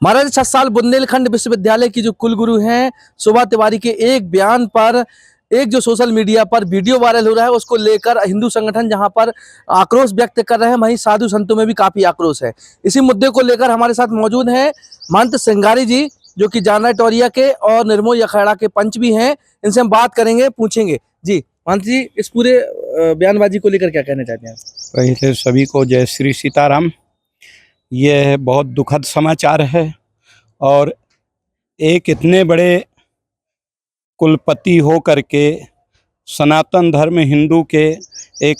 महाराज 6 साल बुंदेलखंड विश्वविद्यालय की जो कुलगुरु हैं शोभा तिवारी के एक बयान पर एक जो सोशल मीडिया पर वीडियो वायरल हो रहा है, उसको लेकर हिंदू संगठन जहां पर आक्रोश व्यक्त कर रहे हैं, वहीं साधु संतों में भी काफी आक्रोश है। इसी मुद्दे को लेकर हमारे साथ मौजूद हैं महंत सिंगारी जी, जो कि जाना टोरिया के और निर्मोही अखाड़ा के पंच भी हैं। इनसे हम बात करेंगे, पूछेंगे। जी महंत जी, इस पूरे बयानबाजी को लेकर क्या कहना चाहते हैं? पहले सभी को जय श्री सीताराम। यह बहुत दुखद समाचार है और एक इतने बड़े कुलपति हो करके सनातन धर्म हिंदू के एक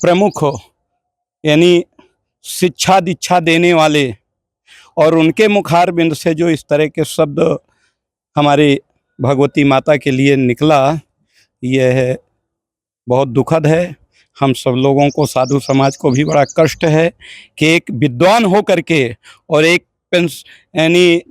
प्रमुख यानी शिक्षा दीक्षा देने वाले और उनके मुखारबिंद से जो इस तरह के शब्द हमारी भगवती माता के लिए निकला, यह बहुत दुखद है। हम सब लोगों को, साधु समाज को भी बड़ा कष्ट है कि एक विद्वान हो करके और एक यानी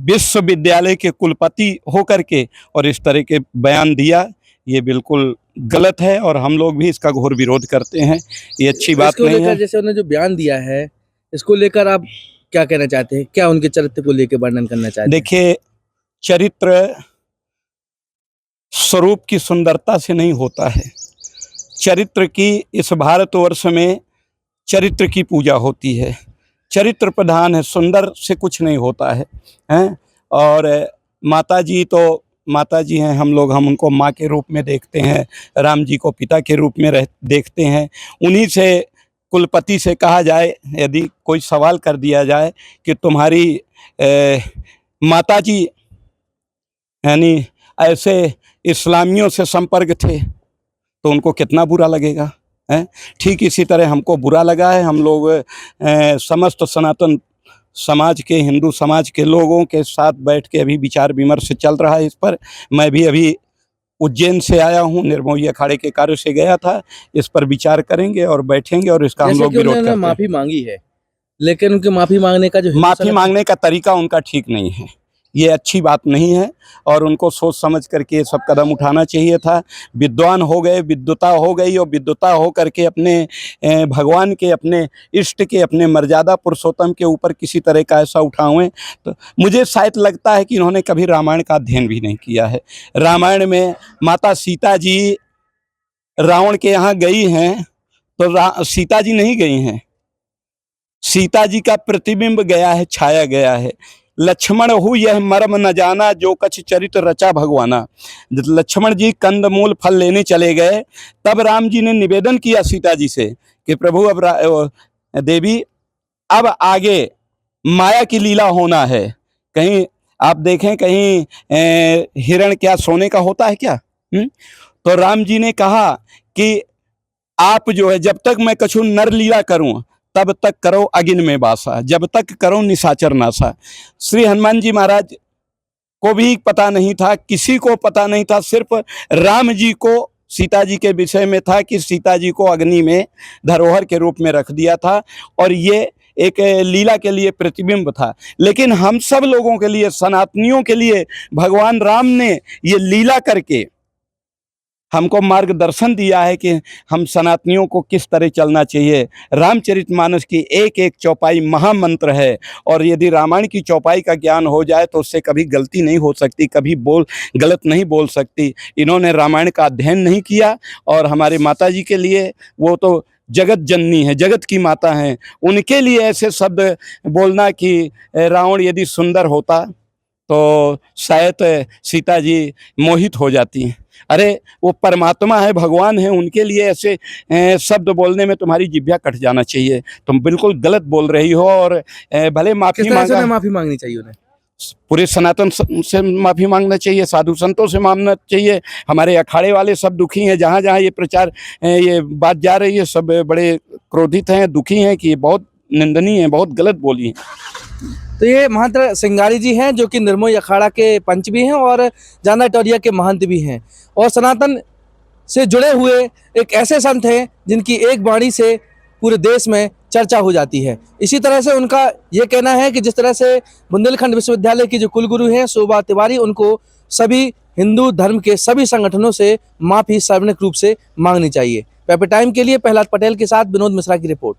विश्वविद्यालय के कुलपति हो करके और इस तरह के बयान दिया, ये बिल्कुल गलत है और हम लोग भी इसका घोर विरोध करते हैं। ये अच्छी बात नहीं है। जैसे उन्होंने जो बयान दिया है, इसको लेकर आप क्या कहना चाहते हैं? क्या उनके चरित्र को लेकर वर्णन करना चाहते हैं? देखिए, चरित्र स्वरूप की सुंदरता से नहीं होता है। चरित्र की इस भारतवर्ष में चरित्र की पूजा होती है, चरित्र प्रधान है, सुंदर से कुछ नहीं होता है, हैं? और माता जी तो माता जी हैं, हम उनको माँ के रूप में देखते हैं, राम जी को पिता के रूप में देखते हैं। उन्हीं से कुलपति से कहा जाए, यदि कोई सवाल कर दिया जाए कि तुम्हारी माता जी यानी ऐसे इस्लामियों से संपर्क थे, तो उनको कितना बुरा लगेगा, है? ठीक इसी तरह हमको बुरा लगा है। हम लोग समस्त सनातन समाज के, हिंदू समाज के लोगों के साथ बैठ के अभी विचार विमर्श चल रहा है इस पर। मैं भी अभी उज्जैन से आया हूँ, निर्मोही अखाड़े के कार्य से गया था। इस पर विचार करेंगे और बैठेंगे और इसका हम लोग विरोध करते हैं। माफी मांगी है, लेकिन उनकी माफी मांगने का माफी मांगने का तरीका उनका ठीक नहीं है, ये अच्छी बात नहीं है और उनको सोच समझ करके ये सब कदम उठाना चाहिए था। विद्वान हो गए, विद्वता हो गई और विद्वता हो करके अपने भगवान के, अपने इष्ट के, अपने मर्यादा पुरुषोत्तम के ऊपर किसी तरह का ऐसा उठाएं, तो मुझे शायद लगता है कि इन्होंने कभी रामायण का अध्ययन भी नहीं किया है। रामायण में माता सीता जी रावण के यहाँ गई हैं, तो सीता जी नहीं गई हैं, सीता जी का प्रतिबिंब गया है, छाया गया है। लक्ष्मण हूँ यह मर्म न जाना, जो कछ चरित रचा भगवाना। लक्ष्मण जी कंदमूल फल लेने चले गए, तब राम जी ने निवेदन किया सीता जी से कि प्रभु अब देवी अब आगे माया की लीला होना है। कहीं आप देखें, कहीं हिरण क्या सोने का होता है क्या? तो राम जी ने कहा कि आप जो है, जब तक मैं कछु नर लीला करूं तब तक करो अगिन में बासा, जब तक करो निशाचर नासा। श्री हनुमान जी महाराज को भी पता नहीं था, किसी को पता नहीं था, सिर्फ राम जी को सीता जी के विषय में था कि सीता जी को अग्नि में धरोहर के रूप में रख दिया था और ये एक लीला के लिए प्रतिबिंब था। लेकिन हम सब लोगों के लिए, सनातनियों के लिए भगवान राम ने ये लीला करके हमको मार्गदर्शन दिया है कि हम सनातनियों को किस तरह चलना चाहिए। रामचरितमानस की एक एक चौपाई महामंत्र है और यदि रामायण की चौपाई का ज्ञान हो जाए तो उससे कभी गलती नहीं हो सकती, कभी गलत नहीं बोल सकती। इन्होंने रामायण का अध्ययन नहीं किया और हमारे माता जी के लिए, वो तो जगत जननी है, जगत की माता हैं, उनके लिए ऐसे शब्द बोलना कि रावण यदि सुंदर होता तो शायद सीता जी मोहित हो जाती हैं। अरे वो परमात्मा है, भगवान है, उनके लिए ऐसे शब्द बोलने में तुम्हारी जिह्वा कट जाना चाहिए। तुम बिल्कुल गलत बोल रही हो और भले माफी मांगनी चाहिए उन्हें, पूरे सनातन से माफी मांगना चाहिए, साधु संतों से मांगना चाहिए। हमारे अखाड़े वाले सब दुखी हैं, जहाँ जहाँ ये प्रचार, ये बात जा रही है, सब बड़े क्रोधित हैं, दुखी हैं कि ये बहुत निंदनीय है, बहुत गलत बोली है। तो ये महंत सिंगारी जी हैं, जो कि निर्मोही अखाड़ा के पंच भी हैं और जाना टोरिया के महंत भी हैं और सनातन से जुड़े हुए एक ऐसे संत हैं जिनकी एक वाणी से पूरे देश में चर्चा हो जाती है। इसी तरह से उनका ये कहना है कि जिस तरह से बुंदेलखंड विश्वविद्यालय की जो कुलगुरु हैं शोभा तिवारी, उनको सभी हिंदू धर्म के सभी संगठनों से माफी सार्वजनिक रूप से मांगनी चाहिए। पेपर टाइम के लिए प्रहलाद पटेल के साथ विनोद मिश्रा की रिपोर्ट।